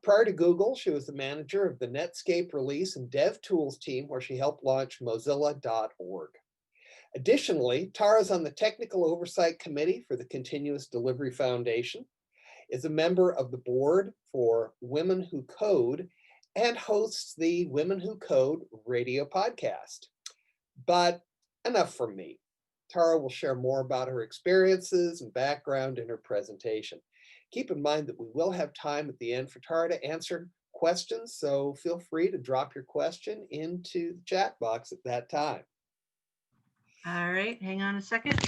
Prior to Google, she was the manager of the Netscape release and dev tools team where she helped launch Mozilla.org. Additionally, Tara's on the technical oversight committee for the Continuous Delivery Foundation, is a member of the board for Women Who Code, and hosts the Women Who Code radio podcast. But enough from me. Tara will share more about her experiences and background in her presentation. Keep in mind that we will have time at the end for Tara to answer questions, so feel free to drop your question into the chat box at that time. All right, hang on a second.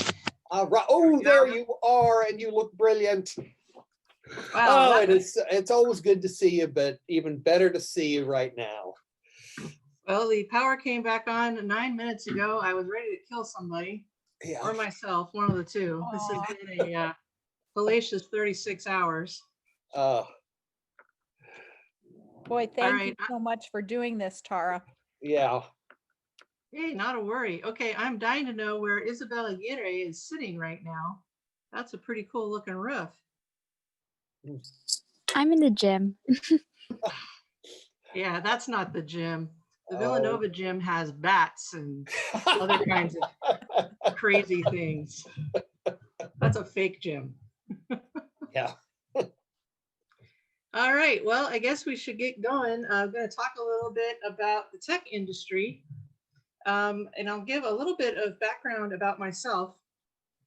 Right. Oh, there you are, and you look brilliant. Wow, oh, it's always good to see you, but even better to see you right now. Well, the power came back on 9 minutes ago. I was ready to kill somebody or myself, one of the two. This has been a hellacious 36 hours. Boy, thank you so much for doing this, Tara. Yeah. Hey, not a worry. Okay, I'm dying to know where Isabel Aguirre is sitting right now. That's a pretty cool looking roof. I'm in the gym. Yeah, that's not the gym. The Villanova gym has bats and other kinds of crazy things. That's a fake gym. Yeah. All right, well, I guess we should get going. I'm going to talk a little bit about the tech industry. And I'll give a little bit of background about myself.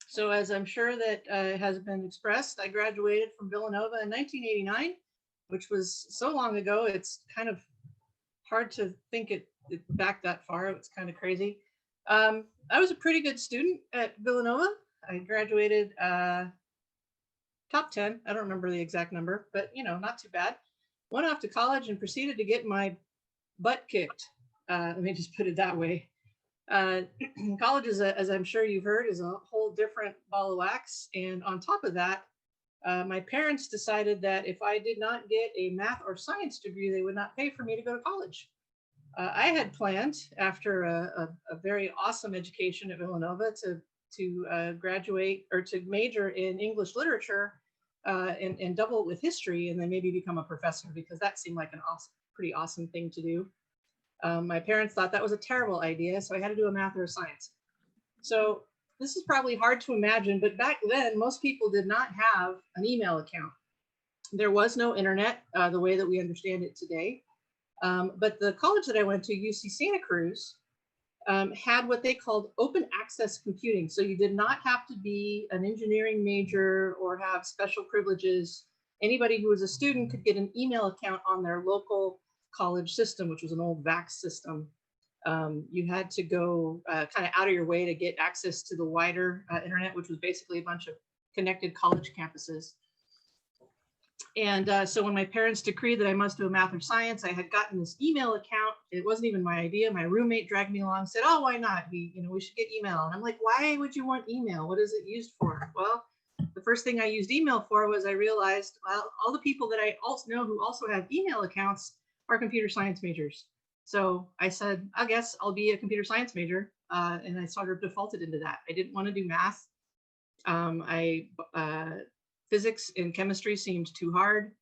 So as I'm sure that has been expressed, I graduated from Villanova in 1989, which was so long ago, it's kind of hard to think it back that far. It's kind of crazy. I was a pretty good student at Villanova. I graduated top 10. I don't remember the exact number, but not too bad. Went off to college and proceeded to get my butt kicked. Let me just put it that way. College, as I'm sure you've heard, is a whole different ball of wax. And on top of that, my parents decided that if I did not get a math or science degree, they would not pay for me to go to college. I had planned, after a very awesome education at Villanova, to graduate or to major in English literature and double it with history, and then maybe become a professor, because that seemed like an pretty awesome thing to do. My parents thought that was a terrible idea, so I had to do a math or a science. So this is probably hard to imagine, but back then, most people did not have an email account. There was no internet the way that we understand it today. But the college that I went to, UC Santa Cruz, had what they called open access computing. So you did not have to be an engineering major or have special privileges. Anybody who was a student could get an email account on their local college system, which was an old VAX system. You had to go kind of out of your way to get access to the wider internet, which was basically a bunch of connected college campuses. And so when my parents decreed that I must do a math or science, I had gotten this email account. It wasn't even my idea. My roommate dragged me along, said, "Oh, why not? We should get email." And I'm like, "Why would you want email? What is it used for?" Well, the first thing I used email for was I realized, well, all the people that I also know who also have email accounts are computer science majors. So I said, I guess I'll be a computer science major. And I sort of defaulted into that. I didn't want to do math. Physics and chemistry seemed too hard.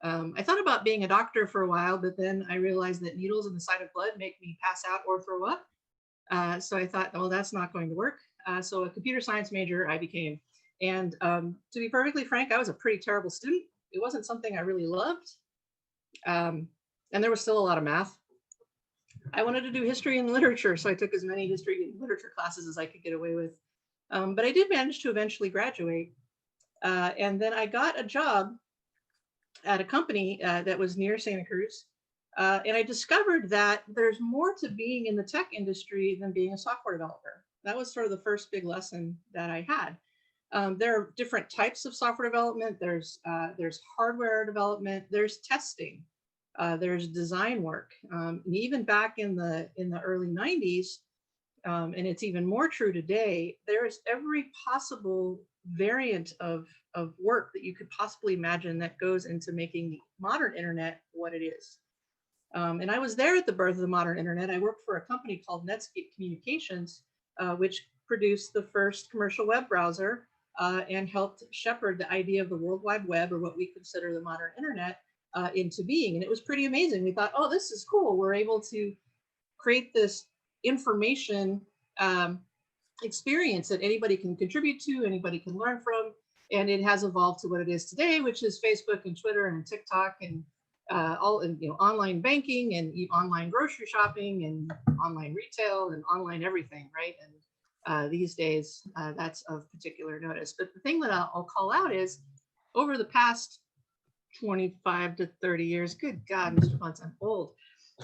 I thought about being a doctor for a while, but then I realized that needles in the side of blood make me pass out or throw up. So I thought, well, that's not going to work. So a computer science major I became. And to be perfectly frank, I was a pretty terrible student. It wasn't something I really loved. And there was still a lot of math. I wanted to do history and literature, so I took as many history and literature classes as I could get away with. But I did manage to eventually graduate. And then I got a job at a company that was near Santa Cruz. And I discovered that there's more to being in the tech industry than being a software developer. That was sort of the first big lesson that I had. There are different types of software development. There's hardware development, there's testing, there's design work. And even back in the early 90s, and it's even more true today, there's every possible variant of work that you could possibly imagine that goes into making the modern internet what it is. And I was there at the birth of the modern internet. I worked for a company called Netscape Communications, which produced the first commercial web browser and helped shepherd the idea of the World Wide Web, or what we consider the modern internet, into being. And it was pretty amazing. We thought, oh, this is cool. We're able to create this information experience that anybody can contribute to, anybody can learn from. And it has evolved to what it is today, which is Facebook and Twitter and TikTok and online banking and online grocery shopping and online retail and online everything, right? And these days, that's of particular notice. But the thing that I'll call out is over the past 25 to 30 years, good God, Mr. Funtz, I'm old.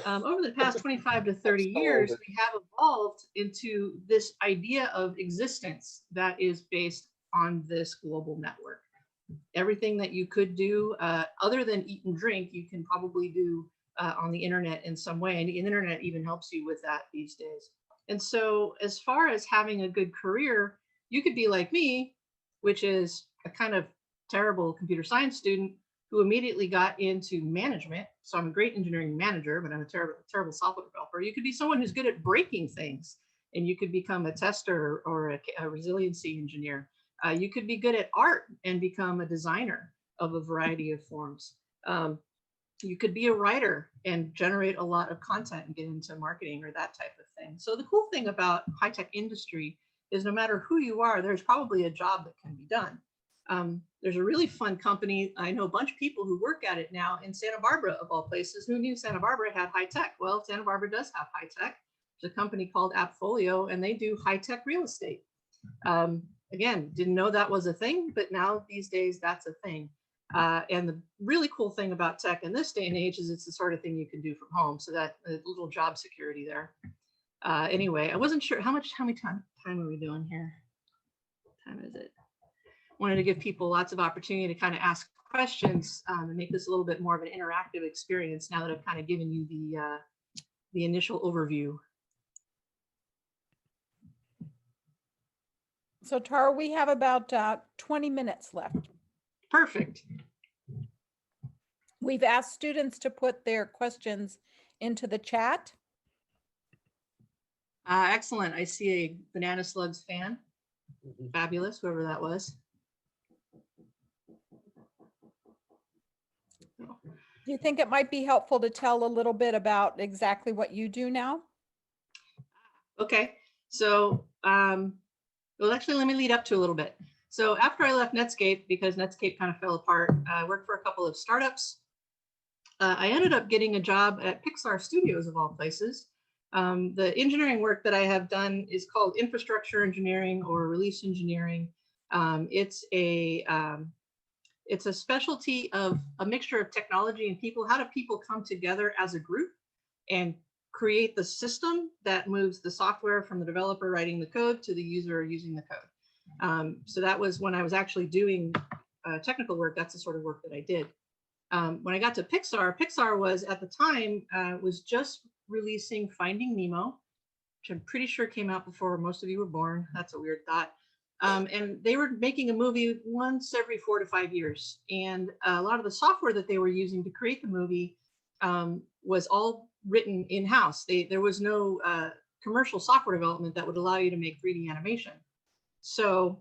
Over the past 25 to 30 years, we have evolved into this idea of existence that is based on this global network. Everything that you could do other than eat and drink, you can probably do on the internet in some way. And the internet even helps you with that these days. And so as far as having a good career, you could be like me, which is a kind of terrible computer science student who immediately got into management. So I'm a great engineering manager, but I'm a terrible software developer. You could be someone who's good at breaking things, and you could become a tester or a resiliency engineer. You could be good at art and become a designer of a variety of forms. You could be a writer and generate a lot of content and get into marketing or that type of thing. So the cool thing about high-tech industry is no matter who you are, there's probably a job that can be done. There's a really fun company. I know a bunch of people who work at it now in Santa Barbara, of all places. Who knew Santa Barbara had high tech? Well, Santa Barbara does have high tech. There's a company called Appfolio, and they do high tech real estate. Again, didn't know that was a thing, but now these days that's a thing. And the really cool thing about tech in this day and age is it's the sort of thing you can do from home. So that little job security there. Anyway, I wasn't sure how many time are we doing here? What time is it? Wanted to give people lots of opportunity to kind of ask questions and make this a little bit more of an interactive experience now that I've kind of given you the initial overview. So Tara, we have about 20 minutes left. Perfect. We've asked students to put their questions into the chat. Excellent. I see a Banana Slugs fan. Fabulous, whoever that was. Do you think it might be helpful to tell a little bit about exactly what you do now? Okay, so, well, actually, let me lead up to a little bit. So after I left Netscape, because Netscape kind of fell apart, I worked for a couple of startups. I ended up getting a job at Pixar Studios, of all places. The engineering work that I have done is called infrastructure engineering or release engineering. It's a specialty of a mixture of technology and people. How do people come together as a group and create the system that moves the software from the developer writing the code to the user using the code? So that was when I was actually doing technical work. That's the sort of work that I did. When I got to Pixar, Pixar was at the time was just releasing Finding Nemo, which I'm pretty sure came out before most of you were born. That's a weird thought. And they were making a movie once every 4 to 5 years. And a lot of the software that they were using to create the movie was all written in-house. There was no commercial software development that would allow you to make 3D animation. So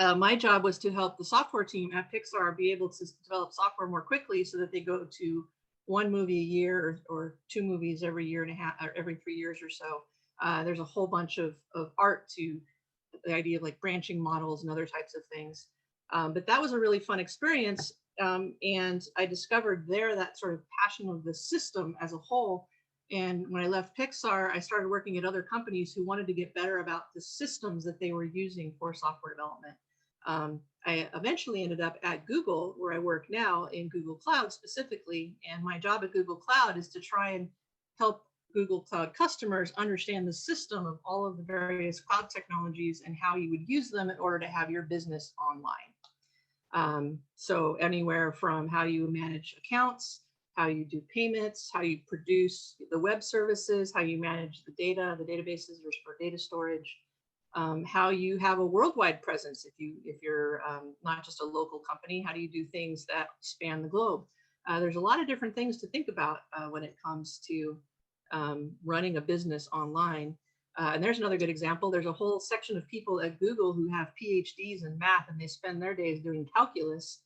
my job was to help the software team at Pixar be able to develop software more quickly so that they go to 1 movie a year or 2 movies every year and a half, or every 3 years or so. There's a whole bunch of art to the idea of like branching models and other types of things. But that was a really fun experience. And I discovered there that sort of passion of the system as a whole. And when I left Pixar, I started working at other companies who wanted to get better about the systems that they were using for software development. I eventually ended up at Google, where I work now in Google Cloud specifically. And my job at Google Cloud is to try and help Google Cloud customers understand the system of all of the various cloud technologies and how you would use them in order to have your business online. So anywhere from how you manage accounts, how you do payments, how you produce the web services, how you manage the data, the databases for data storage, how you have a worldwide presence. If you're not just a local company, how do you do things that span the globe? There's a lot of different things to think about when it comes to running a business online. And there's another good example. There's a whole section of people at Google who have PhDs in math, and they spend their days doing calculus.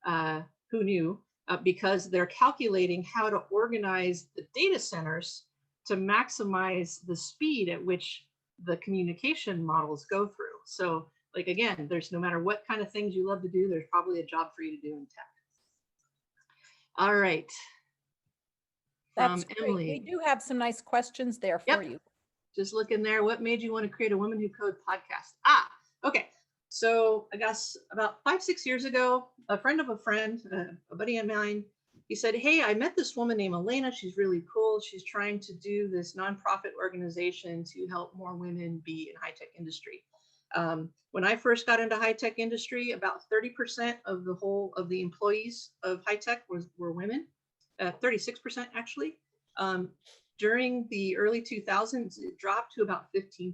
Who knew? because they're calculating how to organize the data centers to maximize the speed at which the communication models go through. So like, again, there's no matter what kind of things you love to do, there's probably a job for you to do in tech. All right. That's From great. We Emily. do have some nice questions there for Yep. you. Just look in there. What made you want to create a Women Who Code podcast? Okay. So I guess about 5-6 years ago, a friend of a friend, a buddy of mine, he said, hey, I met this woman named Elena. She's really cool. She's trying to do this nonprofit organization to help more women be in high-tech industry. When I first got into high-tech industry, about 30% of the employees of high-tech were women, 36% actually. During the early 2000s, it dropped to about 15%.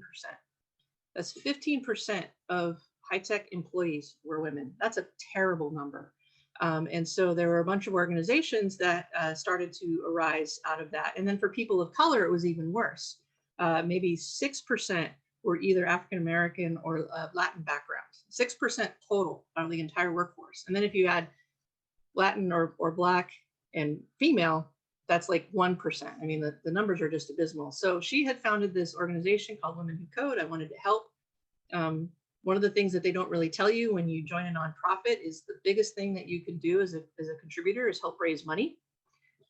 That's 15% of high-tech employees were women. That's a terrible number. And so there were a bunch of organizations that started to arise out of that. And then for people of color, it was even worse. Maybe 6% were either African-American or Latin backgrounds, 6% total out of the entire workforce. And then if you add Latin or Black and female, that's like 1%. I mean, the numbers are just abysmal. So she had founded this organization called Women Who Code. I wanted to help. One of the things that they don't really tell you when you join a nonprofit is the biggest thing that you can do as a contributor is help raise money.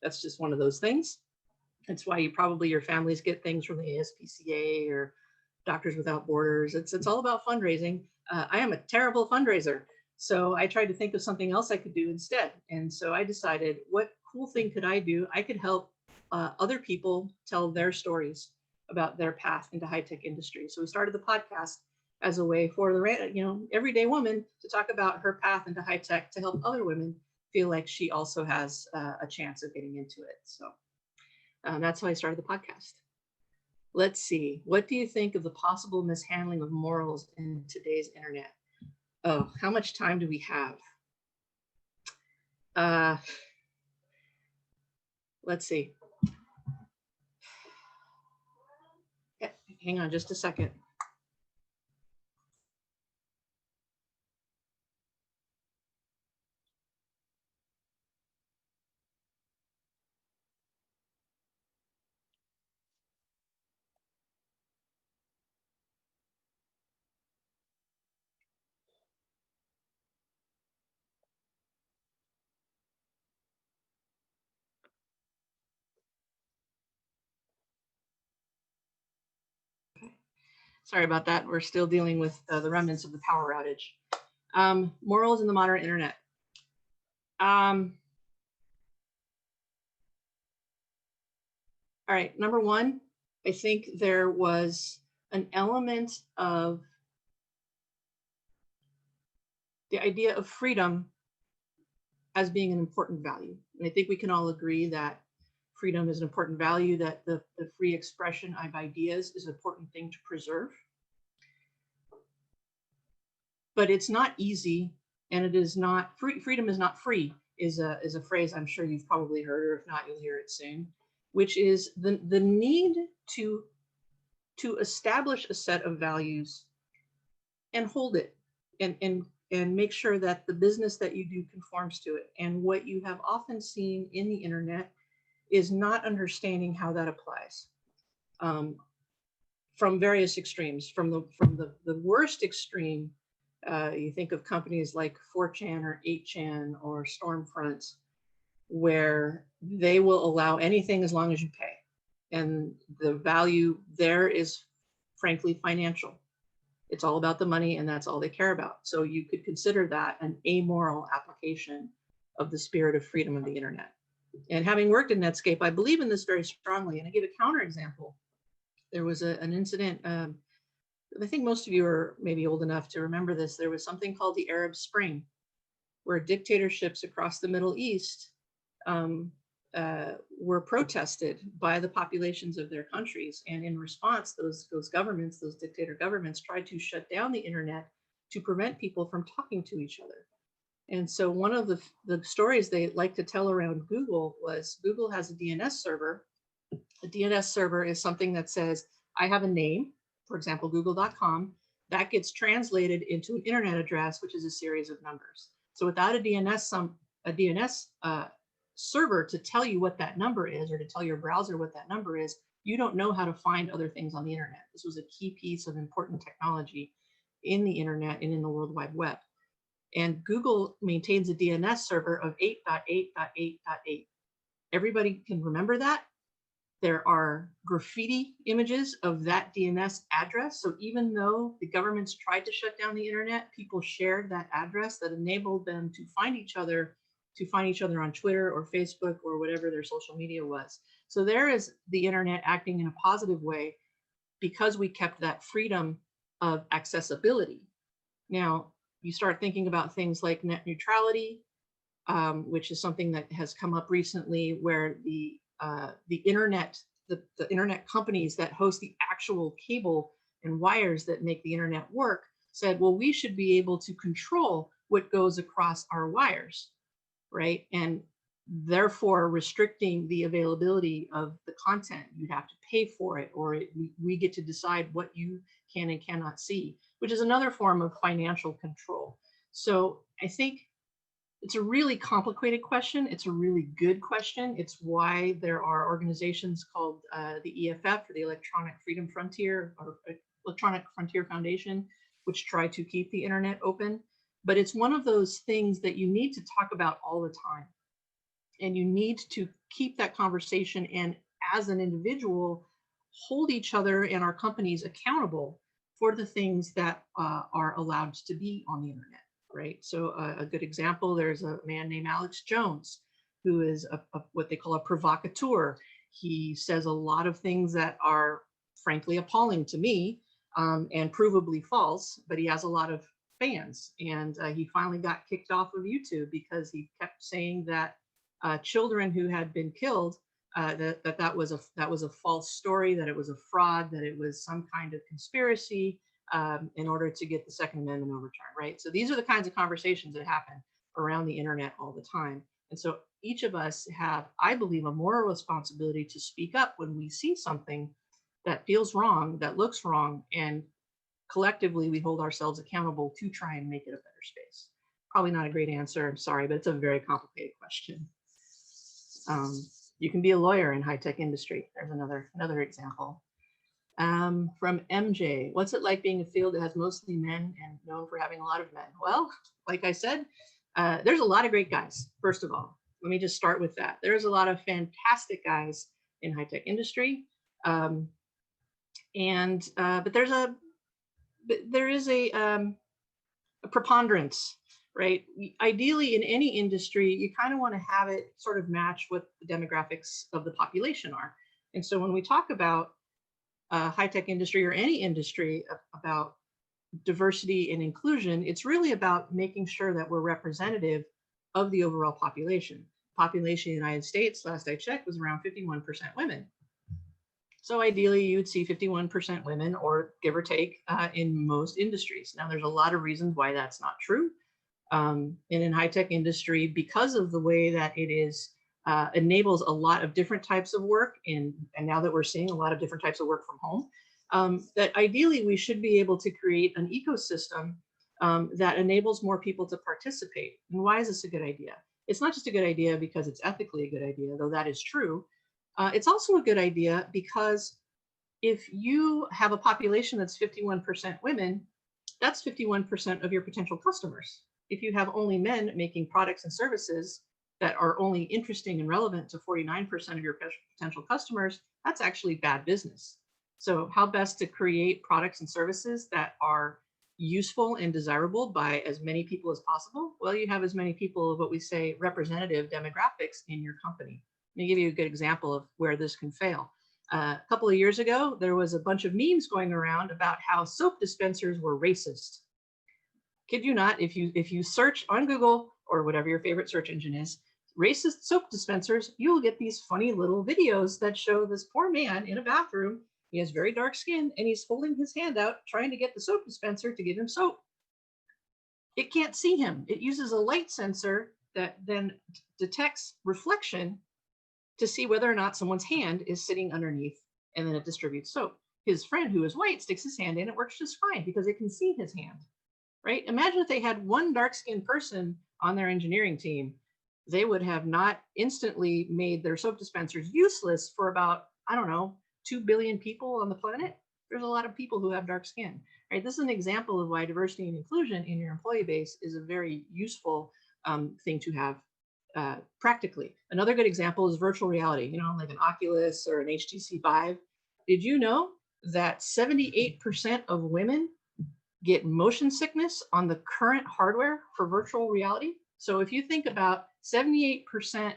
That's just one of those things. That's why your families get things from the ASPCA or Doctors Without Borders. It's all about fundraising. I am a terrible fundraiser. So I tried to think of something else I could do instead. And so I decided, what cool thing could I do? I could help other people tell their stories about their path into high-tech industry. So we started the podcast as a way for the everyday woman to talk about her path into high-tech to help other women feel like she also has a chance of getting into it. So that's how I started the podcast. Let's see. What do you think of the possible mishandling of morals in today's internet? Oh, how much time do we have? Let's see. Yeah, hang on just a second. Sorry about that. We're still dealing with the remnants of the power outage. Morals in the modern internet. All right, number one, I think there was an element of the idea of freedom as being an important value. And I think we can all agree that freedom is an important value, that the free expression of ideas is an important thing to preserve. But it's not easy, and it is not free. Freedom is not free is a phrase I'm sure you've probably heard, or if not, you'll hear it soon, which is the need to establish a set of values and hold it and make sure that the business that you do conforms to it. And what you have often seen in the internet is not understanding how that applies from various extremes. From the worst extreme, you think of companies like 4chan or 8chan or Stormfront, where they will allow anything as long as you pay. And the value there is frankly financial. It's all about the money, and that's all they care about. So you could consider that an amoral application of the spirit of freedom of the internet. And having worked in Netscape, I believe in this very strongly. And I give a counterexample. There was an incident, I think most of you are maybe old enough to remember this. There was something called the Arab Spring, where dictatorships across the Middle East were protested by the populations of their countries. And in response, those governments, those dictator governments, tried to shut down the internet to prevent people from talking to each other. And so one of the stories they like to tell around Google was Google has a DNS server. A DNS server is something that says, I have a name, for example, google.com, that gets translated into an internet address, which is a series of numbers. So without a DNS a DNS server to tell you what that number is, or to tell your browser what that number is, you don't know how to find other things on the internet. This was a key piece of important technology in the internet and in the World Wide Web. And Google maintains a DNS server of 8.8.8.8. Everybody can remember that. There are graffiti images of that DNS address. So even though the governments tried to shut down the internet, people shared that address that enabled them to find each other on Twitter or Facebook or whatever their social media was. So there is the internet acting in a positive way because we kept that freedom of accessibility. Now, you start thinking about things like net neutrality, which is something that has come up recently, where the internet, the internet companies that host the actual cable and wires that make the internet work said, well, we should be able to control what goes across our wires, right? And therefore restricting the availability of the content. You'd have to pay for it, or we get to decide what you can and cannot see, which is another form of financial control. So I think it's a really complicated question. It's a really good question. It's why there are organizations called the EFF, or the Electronic Freedom Frontier, or Electronic Frontier Foundation, which try to keep the internet open. But it's one of those things that you need to talk about all the time. And you need to keep that conversation, and as an individual, hold each other and our companies accountable for the things that are allowed to be on the internet. Right. So a good example, there's a man named Alex Jones, who is what they call a provocateur. He says a lot of things that are frankly appalling to me and provably false, but he has a lot of fans. And he finally got kicked off of YouTube because he kept saying that children who had been killed, that was a false story, that it was a fraud, that it was some kind of conspiracy, in order to get the Second Amendment overturned, right? So these are the kinds of conversations that happen around the internet all the time. And so each of us have, I believe, a moral responsibility to speak up when we see something that feels wrong, that looks wrong, and collectively we hold ourselves accountable to try and make it a better space. Probably not a great answer, I'm sorry, but it's a very complicated question. You can be a lawyer in high-tech industry. There's another example. From MJ, what's it like being a field that has mostly men and known for having a lot of men? Well, like I said, there's a lot of great guys. First of all, let me just start with that. There's a lot of fantastic guys in high-tech industry. But there is a preponderance, right? Ideally, in any industry, you kind of want to have it sort of match what the demographics of the population are. And so when we talk about high-tech industry, or any industry, about diversity and inclusion, it's really about making sure that we're representative of the overall population. Population in the United States, last I checked, was around 51% women. So ideally, you would see 51% women, or give or take, in most industries. Now, there's a lot of reasons why that's not true. And in high-tech industry, because of the way that it is, enables a lot of different types of work, and now that we're seeing a lot of different types of work from home, that ideally we should be able to create an ecosystem that enables more people to participate. And why is this a good idea? It's not just a good idea because it's ethically a good idea, though that is true. It's also a good idea because if you have a population that's 51% women, that's 51% of your potential customers. If you have only men making products and services that are only interesting and relevant to 49% of your potential customers, that's actually bad business. So how best to create products and services that are useful and desirable by as many people as possible? Well, you have as many people of what we say representative demographics in your company. Let me give you a good example of where this can fail. A couple of years ago, there was a bunch of memes going around about how soap dispensers were racist. Kid you not, if you search on Google or whatever your favorite search engine is, racist soap dispensers, you'll get these funny little videos that show this poor man in a bathroom. He has very dark skin and he's holding his hand out trying to get the soap dispenser to give him soap. It can't see him. It uses a light sensor that then detects reflection to see whether or not someone's hand is sitting underneath, and then it distributes soap. His friend who is white sticks his hand in, it works just fine because it can see his hand, right? Imagine if they had one dark-skinned person on their engineering team they would have not instantly made their soap dispensers useless for about, I don't know, 2 billion people on the planet. There's a lot of people who have dark skin, right? This is an example of why diversity and inclusion in your employee base is a very useful thing to have practically. Another good example is virtual reality, you know, like an Oculus or an HTC Vive. Did you know that 78% of women get motion sickness on the current hardware for virtual reality? So if you think about 78%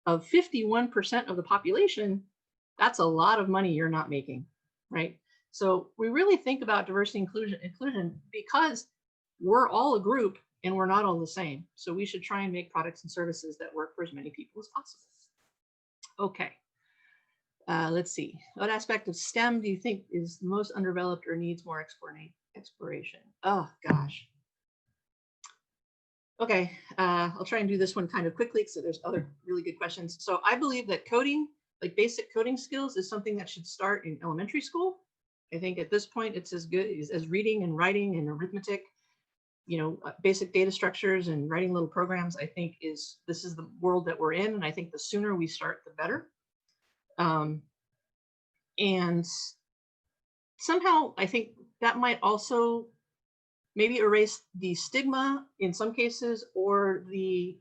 of 51% of the population, that's a lot of money you're not making, right? So we really think about diversity inclusion because we're all a group and we're not all the same. So we should try and make products and services that work for as many people as possible. Okay. Let's see. What aspect of STEM do you think is the most undeveloped or needs more exploration? Oh, gosh. Okay, I'll try and do this one kind of quickly because there's other really good questions. So I believe that coding, like basic coding skills, is something that should start in elementary school. I think at this point it's as good as reading and writing and arithmetic. You know, basic data structures and writing little programs, I think this is the world that we're in. And I think the sooner we start, the better. And somehow I think that might also maybe erase the stigma in some cases, or the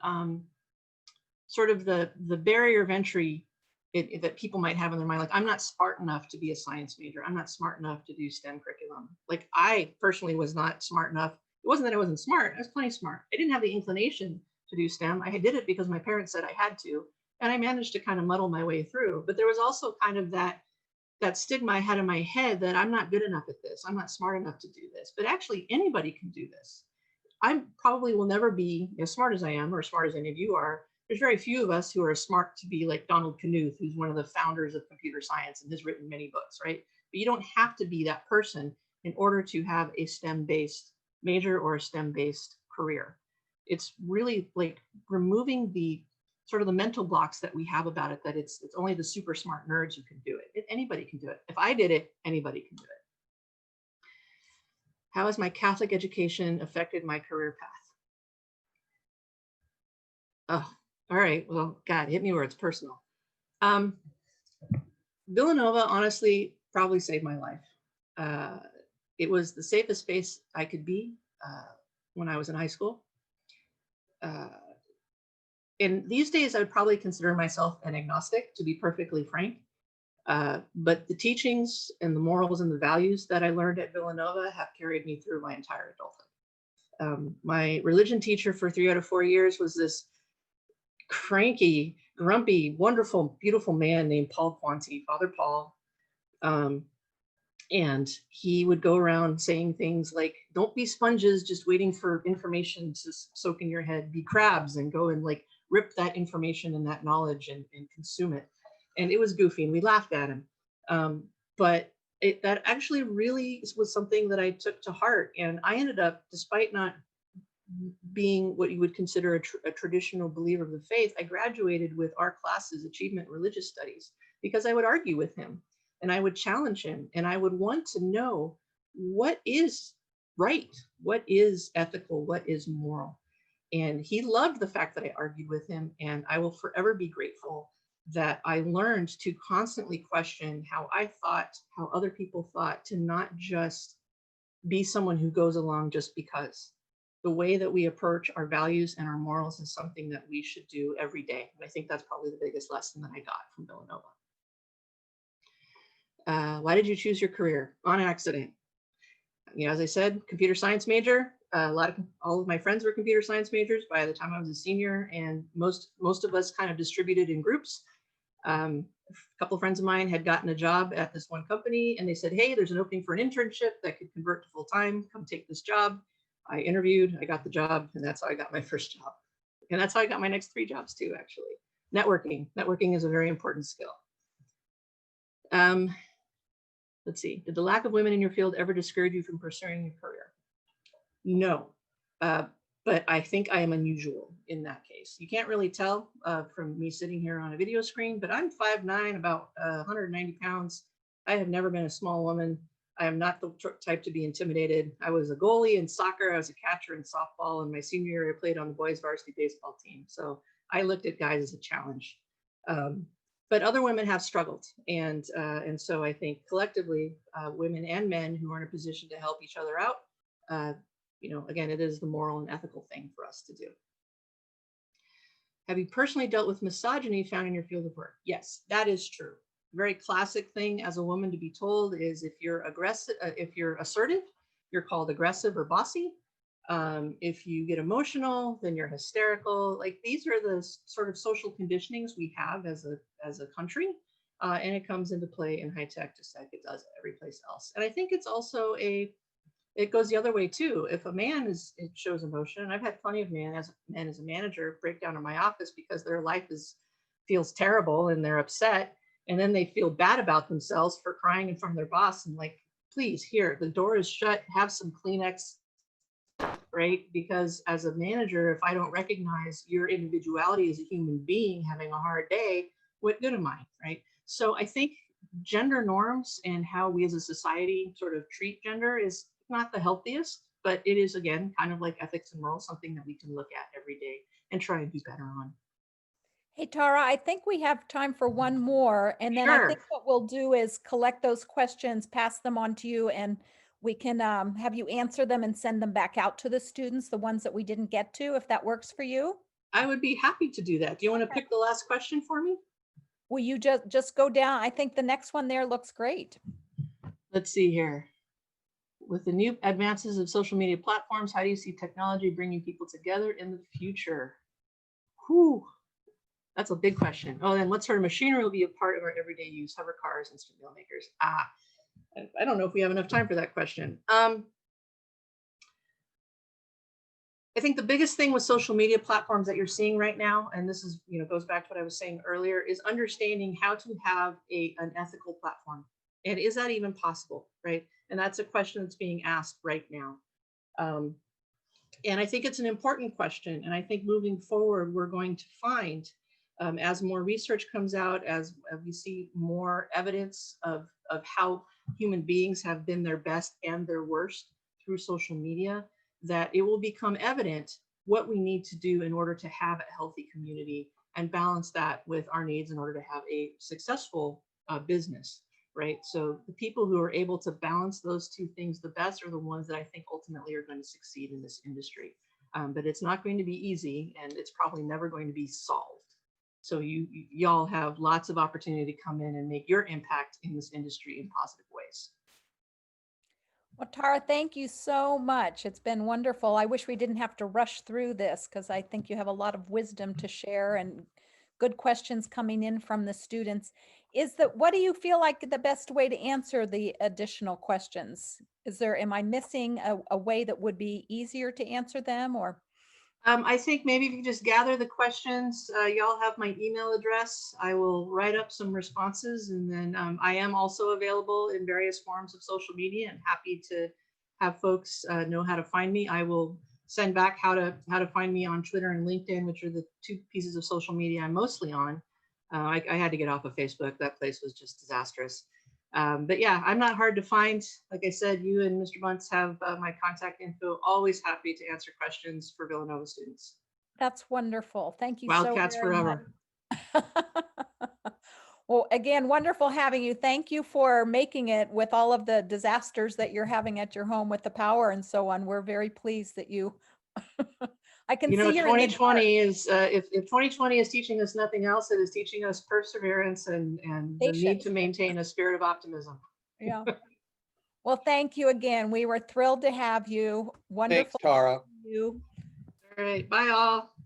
sort of the barrier of entry that people might have in their mind. Like, I'm not smart enough to be a science major. I'm not smart enough to do STEM curriculum. Like, I personally was not smart enough. It wasn't that I wasn't smart. I was plenty smart. I didn't have the inclination to do STEM. I did it because my parents said I had to. And I managed to kind of muddle my way through. But there was also kind of that stigma I had in my head that I'm not good enough at this. I'm not smart enough to do this. But actually, anybody can do this. I probably will never be as smart as I am, or as smart as any of you are. There's very few of us who are smart to be like Donald Knuth, who's one of the founders of computer science and has written many books, right? But you don't have to be that person in order to have a STEM-based major or a STEM-based career. It's really like removing the sort of the mental blocks that we have about it, that it's only the super smart nerds who can do it. Anybody can do it. If I did it, anybody can do it. How has my Catholic education affected my career path? Oh, all right. Well, God, hit me where it's personal. Villanova, honestly, probably saved my life. It was the safest space I could be when I was in high school. And these days, I would probably consider myself an agnostic, to be perfectly frank. But the teachings and the morals and the values that I learned at Villanova have carried me through my entire adulthood. My religion teacher for 3 out of 4 years was this cranky, grumpy, wonderful, beautiful man named Paul Quanti, Father Paul. And he would go around saying things like, don't be sponges just waiting for information to soak in your head. Be crabs and go and like rip that information and that knowledge and consume it. And it was goofy and we laughed at him. But that actually really was something that I took to heart. And I ended up, despite not being what you would consider a traditional believer of the faith, I graduated with our class's achievement religious studies because I would argue with him and I would challenge him and I would want to know what is right, what is ethical, what is moral. And he loved the fact that I argued with him, and I will forever be grateful that I learned to constantly question how I thought, how other people thought, to not just be someone who goes along just because. The way that we approach our values and our morals is something that we should do every day. And I think that's probably the biggest lesson that I got from Villanova. Why did you choose your career? On accident. You know, as I said, computer science major. All of my friends were computer science majors by the time I was a senior, and most of us kind of distributed in groups. A couple of friends of mine had gotten a job at this one company, and they said, "Hey, there's an opening for an internship that could convert to full time. Come take this job." I interviewed, I got the job, and that's how I got my first job. And that's how I got my next 3 jobs too, actually. Networking is a very important skill. Let's see, did the lack of women in your field ever discourage you from pursuing your career? No, but I think I am unusual in that case. You can't really tell from me sitting here on a video screen, but I'm 5'9", about 190 pounds. I have never been a small woman. I am not the type to be intimidated. I was a goalie in soccer. I was a catcher in softball. And my senior year, I played on the boys varsity baseball team. So I looked at guys as a challenge. But other women have struggled. And so I think collectively, women and men who are in a position to help each other out, again, it is the moral and ethical thing for us to do. Have you personally dealt with misogyny found in your field of work? Yes, that is true. Very classic thing as a woman to be told is if you're aggressive, if you're assertive, you're called aggressive or bossy. If you get emotional, then you're hysterical. Like these are the sort of social conditionings we have as a country. And it comes into play in high tech just like it does every place else. And I think it's also it goes the other way too. If a man it shows emotion, and I've had plenty of men as a manager break down in my office because their life feels terrible and they're upset. And then they feel bad about themselves for crying in front of their boss and like, please, here, the door is shut, have some Kleenex, right? Because as a manager, if I don't recognize your individuality as a human being having a hard day, what good am I, right? So I think gender norms and how we as a society sort of treat gender is not the healthiest, but it is, again, kind of like ethics and morals, something that we can look at every day and try and do better on. Hey, Tara, I think we have time for one more. And then I Sure. think what we'll do is collect those questions, pass them on to you, and we can have you answer them and send them back out to the students, the ones that we didn't get to, if that works for you. I would be happy to do that. Do you want to pick the last question for me? Will you just go down? I think the next one there looks great. Let's see here. With the new advances of social media platforms, how do you see technology bringing people together in the future? Whew. That's a big question. Oh, then what sort of machinery will be a part of our everyday use? Hover cars, instant meal makers. I don't know if we have enough time for that question. I think the biggest thing with social media platforms that you're seeing right now, and this is, goes back to what I was saying earlier, is understanding how to have an ethical platform. And is that even possible, right? And that's a question that's being asked right now. And I think it's an important question. And I think moving forward, we're going to find, as more research comes out, as we see more evidence of how human beings have been their best and their worst through social media, that it will become evident what we need to do in order to have a healthy community and balance that with our needs in order to have a successful business, right? So the people who are able to balance those two things the best are the ones that I think ultimately are going to succeed in this industry. But it's not going to be easy, and it's probably never going to be solved. So y'all have lots of opportunity to come in and make your impact in this industry in positive ways. Well, Tara, thank you so much. It's been wonderful. I wish we didn't have to rush through this because I think you have a lot of wisdom to share and good questions coming in from the students. What do you feel like the best way to answer the additional questions? Am I missing a way that would be easier to answer them, or? I think maybe if you just gather the questions, y'all have my email address. I will write up some responses, and then I am also available in various forms of social media and happy to have folks know how to find me. I will send back how to find me on Twitter and LinkedIn, which are the two pieces of social media I'm mostly on. I had to get off of Facebook. That place was just disastrous. But yeah, I'm not hard to find. Like I said, you and Mr. Bunce have my contact info. Always happy to answer questions for Villanova students. That's wonderful. Thank you Wildcats so very forever. much. Well, again, wonderful having you. Thank you for making it with all of the disasters that you're having at your home with the power and so on. We're very pleased that you, I can see you're in good heart. 2020 is, if 2020 is teaching us nothing else, it is teaching us perseverance and the need to maintain a spirit of optimism. Yeah. Well, thank you again. We were thrilled to have you. Wonderful. Thanks, Tara. You. All right. Bye all.